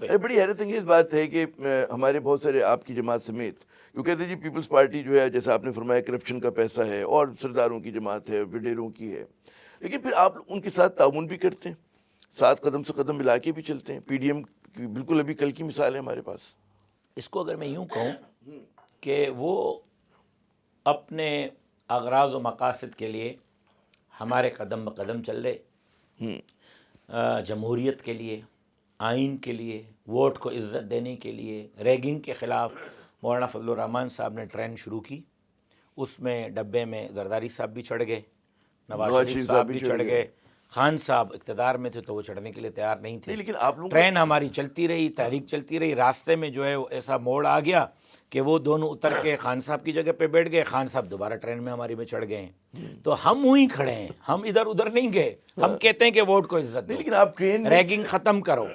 پہ. بڑی حیرت انگیز بات ہے کہ ہمارے بہت سارے آپ کی جماعت سمیت وہ کہتے ہیں جی پیپلز پارٹی جو ہے جیسا آپ نے فرمایا کرپشن کا پیسہ ہے اور سرداروں کی جماعت ہے وڈیروں کی ہے، لیکن پھر آپ ان کے ساتھ تعاون بھی کرتے ہیں، ساتھ قدم سے قدم ملا کے بھی چلتے ہیں. پی ڈی ایم کی بالکل ابھی کل کی مثال ہے ہمارے پاس. اس کو اگر میں یوں کہوں کہ وہ اپنے اغراض و مقاصد کے لیے ہمارے قدم بقدم چل رہے، جمہوریت کے لیے، آئین کے لیے، ووٹ کو عزت دینے کے لیے، ریگنگ کے خلاف مولانا فضل الرحمان صاحب نے ٹرین شروع کی. اس میں ڈبے میں زرداری صاحب بھی چڑھ گئے، نواز شریف صاحب بھی چڑھ گئے، خان صاحب اقتدار میں تھے تو وہ چڑھنے کے لیے تیار نہیں تھے. لیکن آپ لوگوں ٹرین ہماری چلتی رہی، تحریک چلتی رہی. راستے میں جو ہے وہ ایسا موڑ آ گیا کہ وہ دونوں اتر کے خان صاحب کی جگہ پہ بیٹھ گئے، خان صاحب دوبارہ ٹرین میں ہماری میں چڑھ گئے ہیں. تو ہم وہیں کھڑے ہیں، ہم ادھر ادھر نہیں گئے. ہم کہتے ہیں کہ ووٹ کو عزت دو، لیکن آپ ٹرین ریگنگ ختم کرو،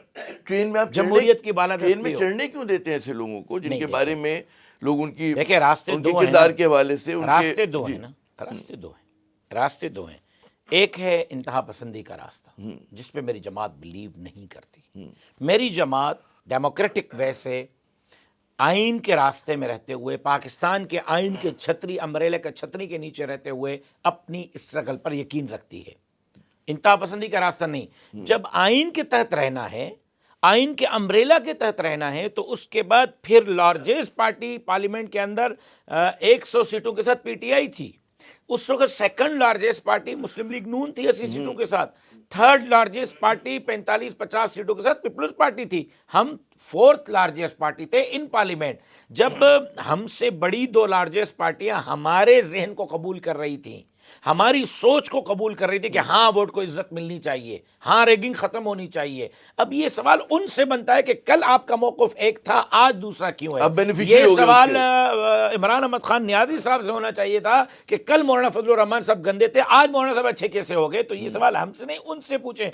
ٹرین میں آپ جمہوریت کی ٹرین بالادستی میں ہو. چڑھنے کیوں دیتے ہیں ایسے لوگوں کو جن نہیں کے دیتے. بارے میں لوگ ان کی دیکھیں راستے ان کے دو ہیں کردار نا. کے حوالے سے ان کے راستے دو ہیں نا، راستے دو ہیں. ایک ہے انتہا پسندی کا راستہ جس پہ میری جماعت بلیو نہیں کرتی. میری جماعت ڈیموکریٹک وے سے آئین کے راستے میں رہتے ہوئے، پاکستان کے آئین کے چھتری امبریلے کے چھتری کے نیچے رہتے ہوئے اپنی اسٹرگل پر یقین رکھتی ہے. انتہا پسندی کا راستہ نہیں. جب آئین کے تحت رہنا ہے، آئین کے امبریلا کے تحت رہنا ہے، تو اس کے بعد پھر لارجسٹ پارٹی پارلیمنٹ کے اندر 100 سیٹوں کے ساتھ پی ٹی آئی تھی. اس وقت سیکنڈ لارجسٹ پارٹی مسلم لیگ نون تھی 80 سیٹوں کے ساتھ. تھرڈ لارجسٹ پارٹی 45-50 سیٹوں کے ساتھ پیپلز پارٹی تھی. ہم فورتھ لارجسٹ پارٹی تھے ان پارلیمنٹ. جب ہم سے بڑی دو لارجسٹ پارٹیاں ہمارے ذہن کو قبول کر رہی تھیں، ہماری سوچ کو قبول کر رہی تھی کہ ہاں ووٹ کو عزت ملنی چاہیے، ہاں ریگنگ ختم ہونی چاہیے. اب یہ سوال ان سے بنتا ہے کہ کل آپ کا موقف ایک تھا، آج دوسرا کیوں ہے. اب beneficiary یہ ہو گئے اس سوال کے. عمران احمد خان نیازی صاحب سے ہونا چاہیے تھا کہ کل مولانا فضل الرحمان صاحب گندے تھے، آج مولانا صاحب اچھے کیسے ہو گئے. تو یہ سوال ہم سے نہیں، ان سے پوچھیں.